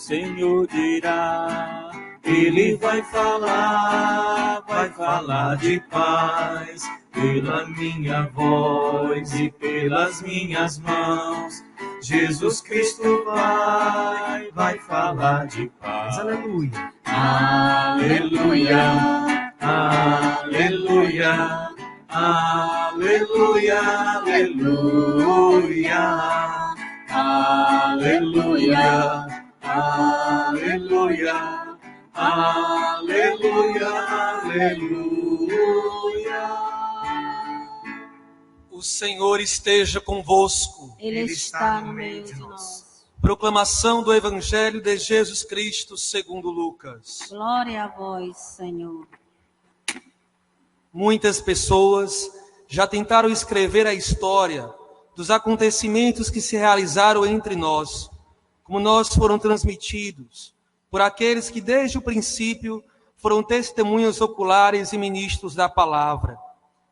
Senhor dirá. Ele vai falar de paz, pela minha voz e pelas minhas mãos. Jesus Cristo vai falar de paz. Aleluia. Aleluia, aleluia, aleluia, aleluia, aleluia, aleluia. Aleluia, aleluia. O Senhor esteja convosco. Ele está no meio de nós. Proclamação do Evangelho de Jesus Cristo segundo Lucas. Glória a vós, Senhor. Muitas pessoas já tentaram escrever a história dos acontecimentos que se realizaram entre nós, como nós foram transmitidos por aqueles que desde o princípio foram testemunhas oculares e ministros da palavra.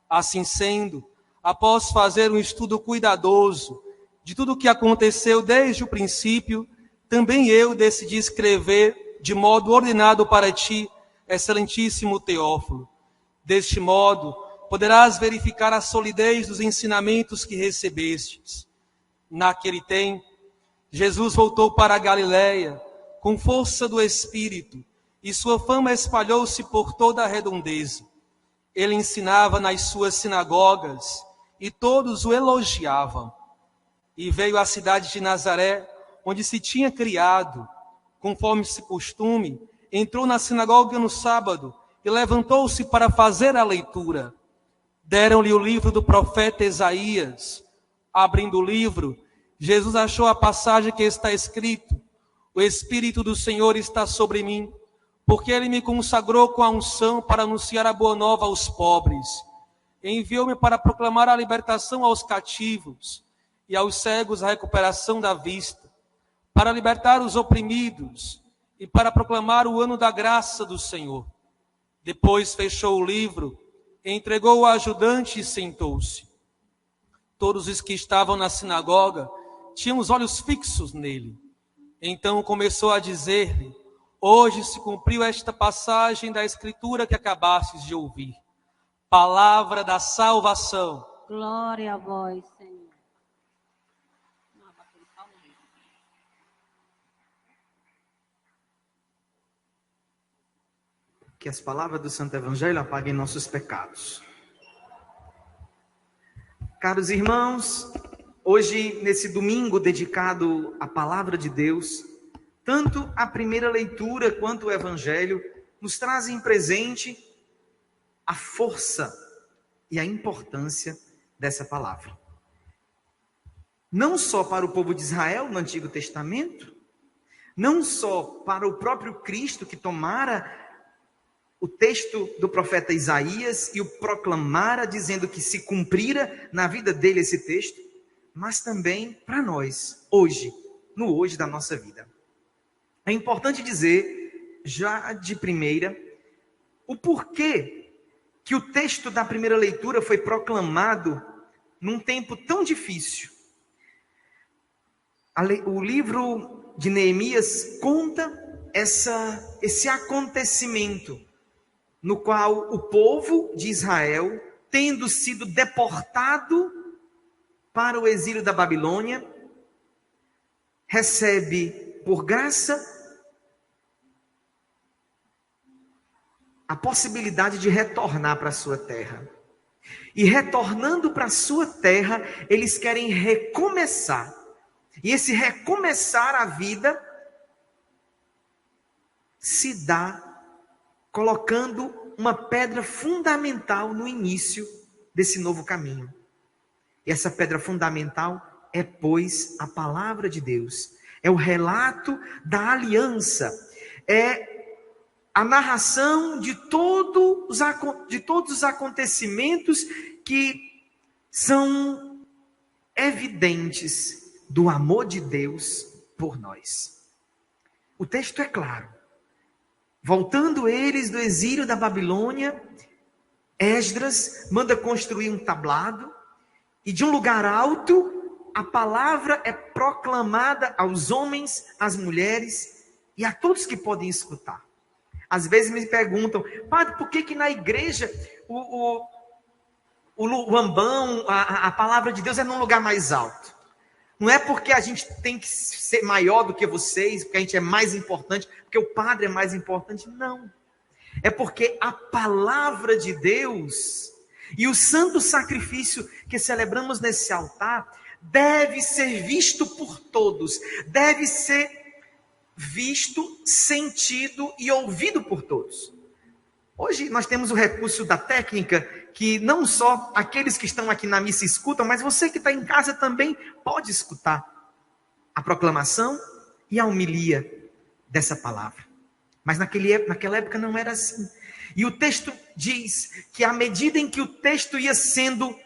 Assim sendo, após fazer um estudo cuidadoso de tudo o que aconteceu desde o princípio, também eu decidi escrever de modo ordenado para ti, excelentíssimo Teófilo. Deste modo, poderás verificar a solidez dos ensinamentos que recebestes. Naquele tempo, Jesus voltou para a Galileia, com força do Espírito, e sua fama espalhou-se por toda a redondeza. Ele ensinava nas suas sinagogas, e todos o elogiavam. E veio à cidade de Nazaré, onde se tinha criado. Conforme se costume, entrou na sinagoga no sábado, e levantou-se para fazer a leitura. Deram-lhe o livro do profeta Isaías. Abrindo o livro, Jesus achou a passagem que está escrito: o Espírito do Senhor está sobre mim, porque Ele me consagrou com a unção para anunciar a boa nova aos pobres. Enviou-me para proclamar a libertação aos cativos e aos cegos a recuperação da vista, para libertar os oprimidos e para proclamar o ano da graça do Senhor. Depois fechou o livro, entregou-o ao ajudante e sentou-se. Todos os que estavam na sinagoga tinham os olhos fixos nele. Então começou a dizer-lhe: hoje se cumpriu esta passagem da Escritura que acabastes de ouvir. Palavra da salvação. Glória a vós, Senhor. Que as palavras do Santo Evangelho apaguem nossos pecados. Caros irmãos, hoje, nesse domingo dedicado à Palavra de Deus, tanto a primeira leitura quanto o Evangelho nos trazem presente a força e a importância dessa palavra. Não só para o povo de Israel no Antigo Testamento, não só para o próprio Cristo que tomara o texto do profeta Isaías e o proclamara dizendo que se cumprira na vida dele esse texto, mas também para nós, hoje, no hoje da nossa vida. É importante dizer, já de primeira, o porquê que o texto da primeira leitura foi proclamado num tempo tão difícil. O livro de Neemias conta esse acontecimento no qual o povo de Israel, tendo sido deportado para o exílio da Babilônia, recebe por graça a possibilidade de retornar para a sua terra. E retornando para a sua terra, eles querem recomeçar. E esse recomeçar a vida se dá colocando uma pedra fundamental no início desse novo caminho. E essa pedra fundamental é, pois, a palavra de Deus. É o relato da aliança. É a narração de todos os acontecimentos que são evidentes do amor de Deus por nós. O texto é claro. Voltando eles do exílio da Babilônia, Esdras manda construir um tablado, e de um lugar alto, a palavra é proclamada aos homens, às mulheres, e a todos que podem escutar. Às vezes me perguntam, padre, por que na igreja o ambão, a palavra de Deus é num lugar mais alto? Não é porque a gente tem que ser maior do que vocês, porque a gente é mais importante, porque o padre é mais importante. Não. É porque a palavra de Deus e o santo sacrifício que celebramos nesse altar deve ser visto por todos, deve ser visto, sentido e ouvido por todos. Hoje nós temos o recurso da técnica, que não só aqueles que estão aqui na missa escutam, mas você que está em casa também pode escutar a proclamação e a homilia dessa palavra. Mas naquela época não era assim. E o texto diz que à medida em que o texto ia sendo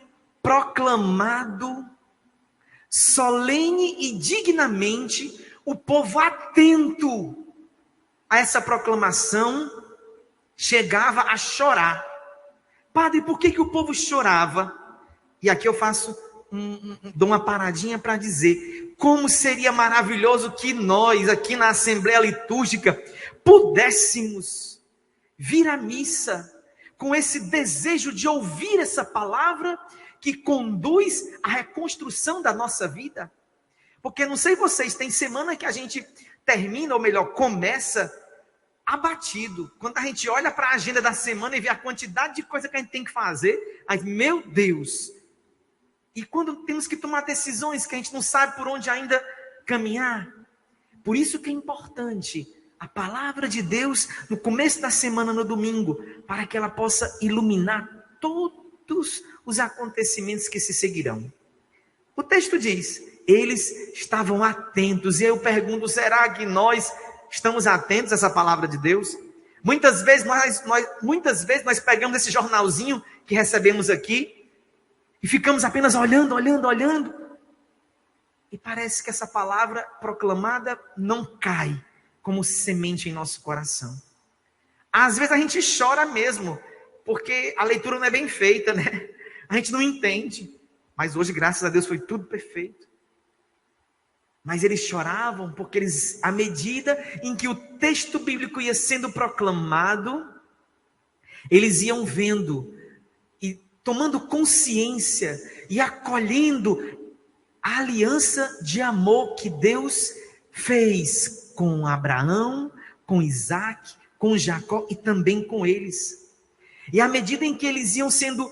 proclamado, solene e dignamente, o povo atento a essa proclamação chegava a chorar. Padre, por que o povo chorava? E aqui eu dou uma paradinha para dizer, como seria maravilhoso que nós, aqui na Assembleia Litúrgica, pudéssemos vir à missa com esse desejo de ouvir essa palavra que conduz à reconstrução da nossa vida. Porque não sei vocês, tem semana que a gente termina, ou melhor, começa abatido. Quando a gente olha para a agenda da semana e vê a quantidade de coisa que a gente tem que fazer, aí, meu Deus! E quando temos que tomar decisões que a gente não sabe por onde ainda caminhar. Por isso que é importante a palavra de Deus no começo da semana, no domingo, para que ela possa iluminar todos os acontecimentos que se seguirão. O texto diz, eles estavam atentos. E eu pergunto, será que nós estamos atentos a essa palavra de Deus? Muitas vezes nós pegamos esse jornalzinho que recebemos aqui e ficamos apenas olhando. E parece que essa palavra proclamada não cai como semente em nosso coração. Às vezes a gente chora mesmo, porque a leitura não é bem feita, né? A gente não entende. Mas hoje, graças a Deus, foi tudo perfeito. Mas eles choravam porque eles, à medida em que o texto bíblico ia sendo proclamado, eles iam vendo e tomando consciência e acolhendo a aliança de amor que Deus fez com Abraão, com Isaac, com Jacó e também com eles. E à medida em que eles iam sendo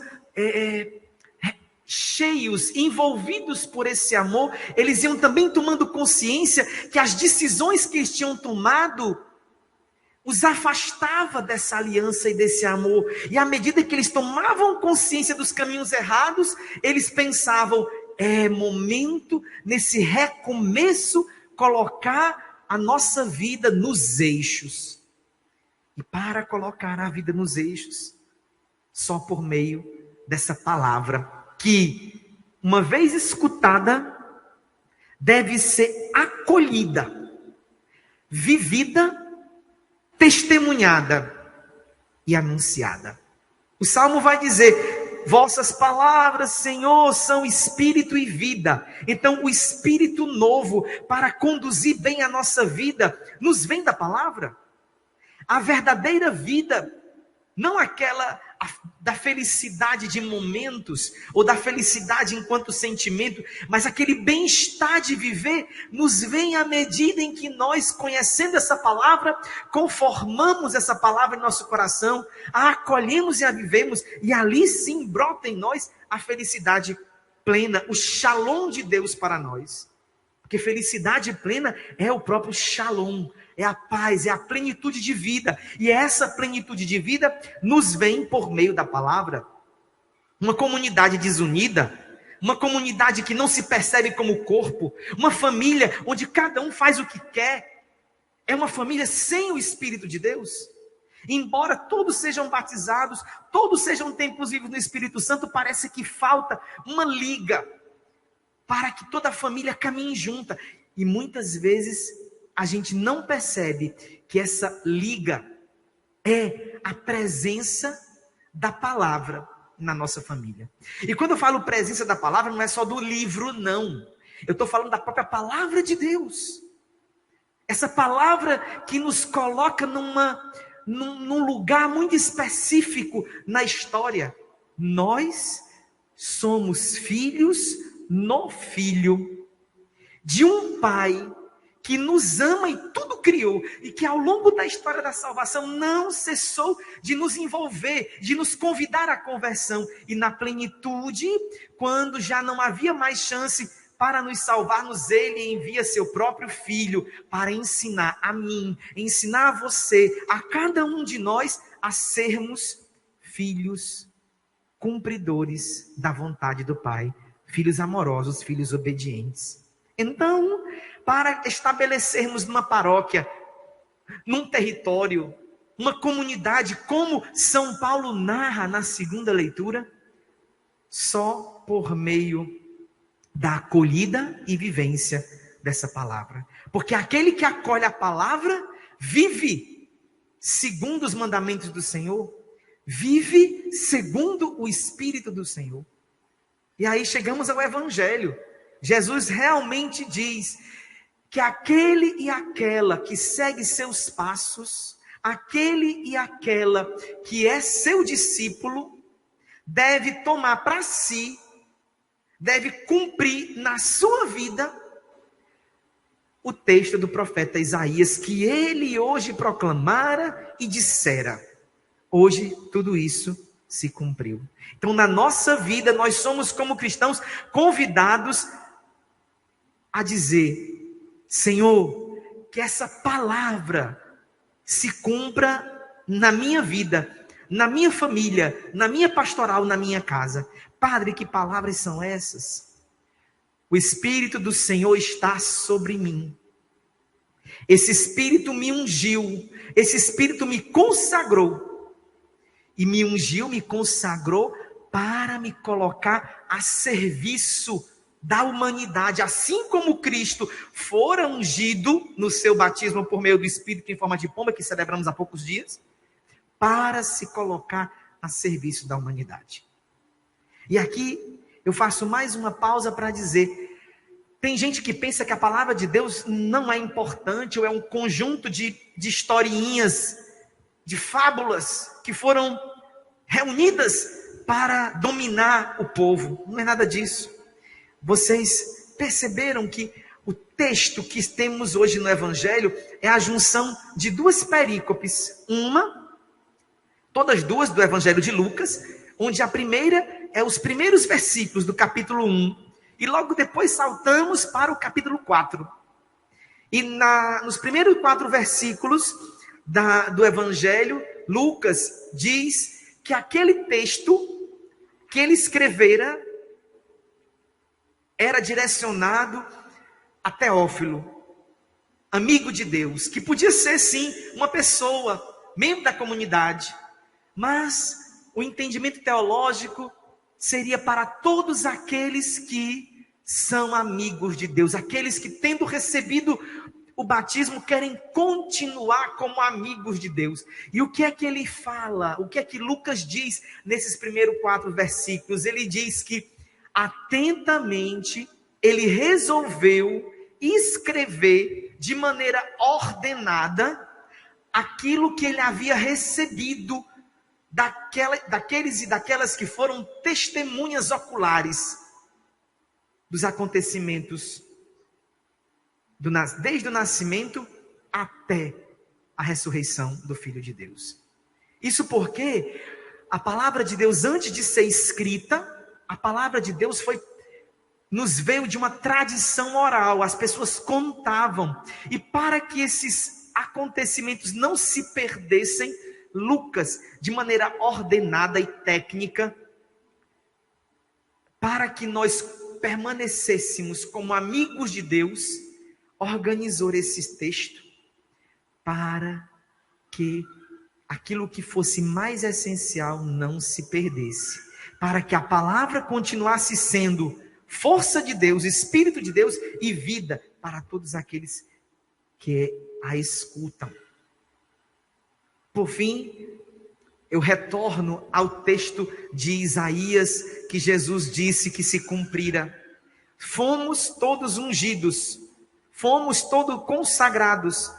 cheios, envolvidos por esse amor, eles iam também tomando consciência que as decisões que eles tinham tomado os afastava dessa aliança e desse amor. E à medida que eles tomavam consciência dos caminhos errados, eles pensavam, é momento, nesse recomeço, colocar a nossa vida nos eixos. E para colocar a vida nos eixos, só por meio dessa palavra, que, uma vez escutada, deve ser acolhida, vivida, testemunhada e anunciada. O Salmo vai dizer, vossas palavras, Senhor, são espírito e vida. Então, o espírito novo, para conduzir bem a nossa vida, nos vem da palavra. A verdadeira vida, não aquela da felicidade de momentos, ou da felicidade enquanto sentimento, mas aquele bem-estar de viver, nos vem à medida em que nós, conhecendo essa palavra, conformamos essa palavra em nosso coração, a acolhemos e a vivemos, e ali sim brota em nós a felicidade plena, o shalom de Deus para nós. Porque felicidade plena é o próprio shalom, é a paz, é a plenitude de vida. E essa plenitude de vida nos vem por meio da palavra. Uma comunidade desunida, uma comunidade que não se percebe como corpo, uma família onde cada um faz o que quer, é uma família sem o Espírito de Deus. Embora todos sejam batizados, todos sejam templos vivos no Espírito Santo, parece que falta uma liga para que toda a família caminhe junta. E muitas vezes a gente não percebe que essa liga é a presença da palavra na nossa família. E quando eu falo presença da palavra, não é só do livro, não. Eu estou falando da própria palavra de Deus. Essa palavra que nos coloca num lugar muito específico na história. Nós somos filhos no Filho de um Pai que nos ama e tudo criou, e que ao longo da história da salvação não cessou de nos envolver, de nos convidar à conversão. E na plenitude, quando já não havia mais chance para nos salvarmos, Ele envia seu próprio Filho para ensinar a mim, ensinar a você, a cada um de nós, a sermos filhos cumpridores da vontade do Pai, filhos amorosos, filhos obedientes. Então, para estabelecermos numa paróquia, num território, uma comunidade, como São Paulo narra na segunda leitura, só por meio da acolhida e vivência dessa palavra. Porque aquele que acolhe a palavra, vive segundo os mandamentos do Senhor, vive segundo o Espírito do Senhor. E aí chegamos ao Evangelho. Jesus realmente diz que aquele e aquela que segue seus passos, aquele e aquela que é seu discípulo, deve tomar para si, deve cumprir na sua vida o texto do profeta Isaías, que ele hoje proclamara e dissera. Hoje tudo isso se cumpriu. Então, na nossa vida, nós somos, como cristãos, convidados a dizer: Senhor, que essa palavra se cumpra na minha vida, na minha família, na minha pastoral, na minha casa. Padre, que palavras são essas? O Espírito do Senhor está sobre mim. Esse Espírito me ungiu, esse Espírito me consagrou. E me ungiu, me consagrou para me colocar a serviço da humanidade. Assim como Cristo fora ungido no seu batismo por meio do Espírito em forma de pomba, que celebramos há poucos dias, para se colocar a serviço da humanidade. E aqui eu faço mais uma pausa para dizer: tem gente que pensa que a palavra de Deus não é importante, ou é um conjunto de historinhas, de fábulas que foram reunidas para dominar o povo. Não é nada disso. Vocês perceberam que o texto que temos hoje no Evangelho é a junção de duas perícopes. Todas duas do Evangelho de Lucas, onde a primeira é os primeiros versículos do capítulo 1, e logo depois saltamos para o capítulo 4. E nos primeiros 4 versículos do Evangelho, Lucas diz que aquele texto que ele escrevera era direcionado a Teófilo, amigo de Deus, que podia ser sim uma pessoa, membro da comunidade, mas o entendimento teológico seria para todos aqueles que são amigos de Deus, aqueles que, tendo recebido o batismo, querem continuar como amigos de Deus. E o que é que ele fala? O que é que Lucas diz nesses primeiros 4 versículos? Ele diz que atentamente ele resolveu escrever de maneira ordenada aquilo que ele havia recebido daqueles e daquelas que foram testemunhas oculares dos acontecimentos desde o nascimento até a ressurreição do Filho de Deus. Isso porque a palavra de Deus, antes de ser escrita, a palavra de Deus nos veio de uma tradição oral. As pessoas contavam. E para que esses acontecimentos não se perdessem, Lucas, de maneira ordenada e técnica, para que nós permanecêssemos como amigos de Deus, organizou esse texto para que aquilo que fosse mais essencial não se perdesse, para que a palavra continuasse sendo força de Deus, Espírito de Deus e vida para todos aqueles que a escutam. Por fim, eu retorno ao texto de Isaías, que Jesus disse que se cumprira. Fomos todos ungidos, Fomos todos consagrados.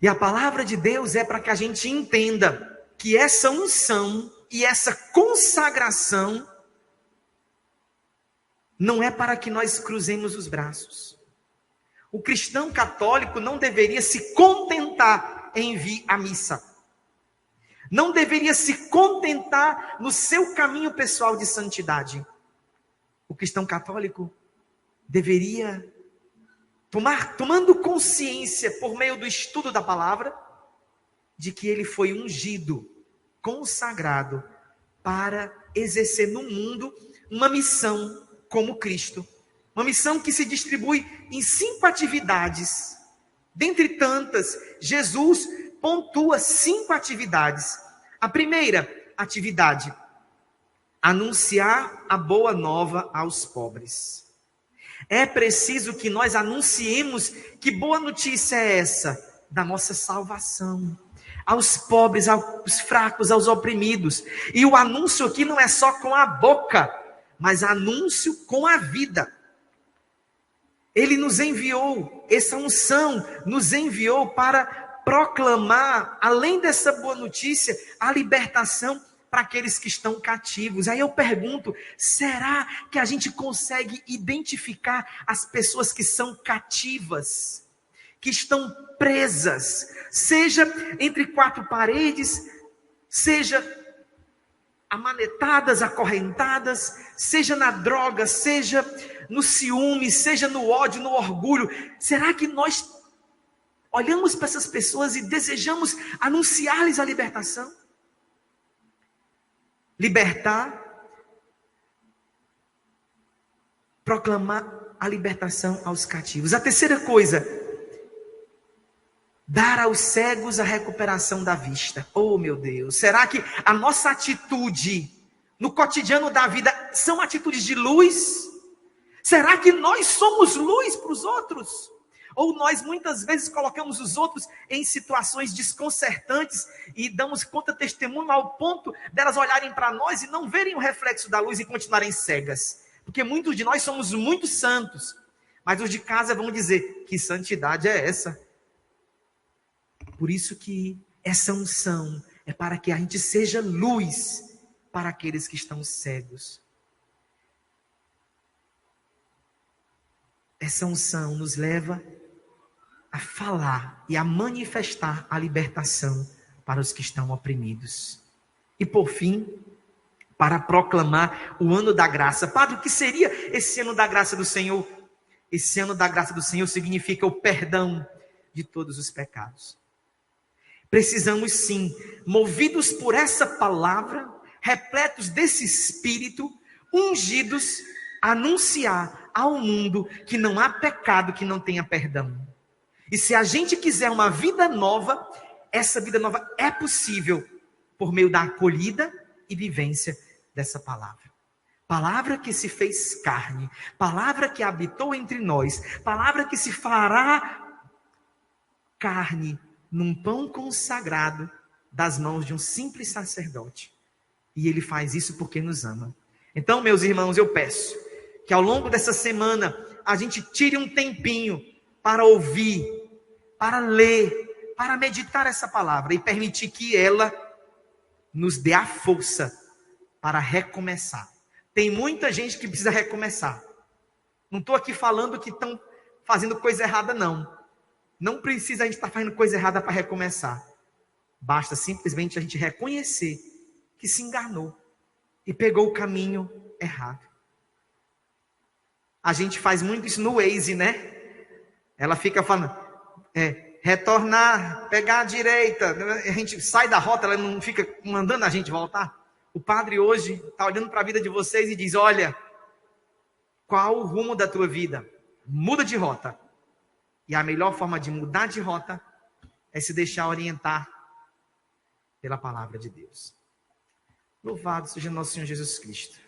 E a palavra de Deus é para que a gente entenda que essa unção e essa consagração não é para que nós cruzemos os braços. O cristão católico não deveria se contentar em vir à missa. Não deveria se contentar no seu caminho pessoal de santidade. O cristão católico deveria, tomando consciência por meio do estudo da palavra, de que ele foi ungido, consagrado, para exercer no mundo uma missão como Cristo. Uma missão que se distribui em 5 atividades. Dentre tantas, Jesus pontua 5 atividades. A primeira atividade: anunciar a boa nova aos pobres. É preciso que nós anunciemos que boa notícia é essa? Da nossa salvação. Aos pobres, aos fracos, aos oprimidos. E o anúncio aqui não é só com a boca, mas anúncio com a vida. Ele nos enviou, essa unção nos enviou para proclamar, além dessa boa notícia, a libertação para aqueles que estão cativos. Aí eu pergunto, será que a gente consegue identificar as pessoas que são cativas, que estão presas, seja entre 4 paredes, seja amanetadas, acorrentadas, seja na droga, seja no ciúme, seja no ódio, no orgulho? Será que nós olhamos para essas pessoas e desejamos anunciar-lhes a libertação? Libertar, proclamar a libertação aos cativos. A terceira coisa: dar aos cegos a recuperação da vista. Oh, meu Deus, será que a nossa atitude no cotidiano da vida são atitudes de luz? Será que nós somos luz para os outros? Ou nós muitas vezes colocamos os outros em situações desconcertantes e damos contra-testemunho ao ponto delas olharem para nós e não verem o reflexo da luz e continuarem cegas? Porque muitos de nós somos muito santos, mas os de casa vão dizer: que santidade é essa? Por isso que essa unção é para que a gente seja luz para aqueles que estão cegos. Essa unção nos leva a falar e a manifestar a libertação para os que estão oprimidos. E por fim, para proclamar o ano da graça. Padre, o que seria esse ano da graça do Senhor? Esse ano da graça do Senhor significa o perdão de todos os pecados. Precisamos sim, movidos por essa palavra, repletos desse Espírito, ungidos, anunciar ao mundo que não há pecado que não tenha perdão. E se a gente quiser uma vida nova, essa vida nova é possível por meio da acolhida e vivência dessa palavra. Palavra que se fez carne, palavra que habitou entre nós, palavra que se fará carne num pão consagrado das mãos de um simples sacerdote. E ele faz isso porque nos ama. Então, meus irmãos, eu peço que ao longo dessa semana a gente tire um tempinho para ouvir, para ler, para meditar essa palavra e permitir que ela nos dê a força para recomeçar. Tem muita gente que precisa recomeçar. Não estou aqui falando que estão fazendo coisa errada, não. Não precisa a gente estar fazendo coisa errada para recomeçar. Basta simplesmente a gente reconhecer que se enganou e pegou o caminho errado. A gente faz muito isso no Waze, né? Ela fica falando, retornar, pegar a direita. A gente sai da rota, ela não fica mandando a gente voltar. O padre hoje está olhando para a vida de vocês e diz: olha, qual o rumo da tua vida? Muda de rota. E a melhor forma de mudar de rota é se deixar orientar pela palavra de Deus. Louvado seja nosso Senhor Jesus Cristo.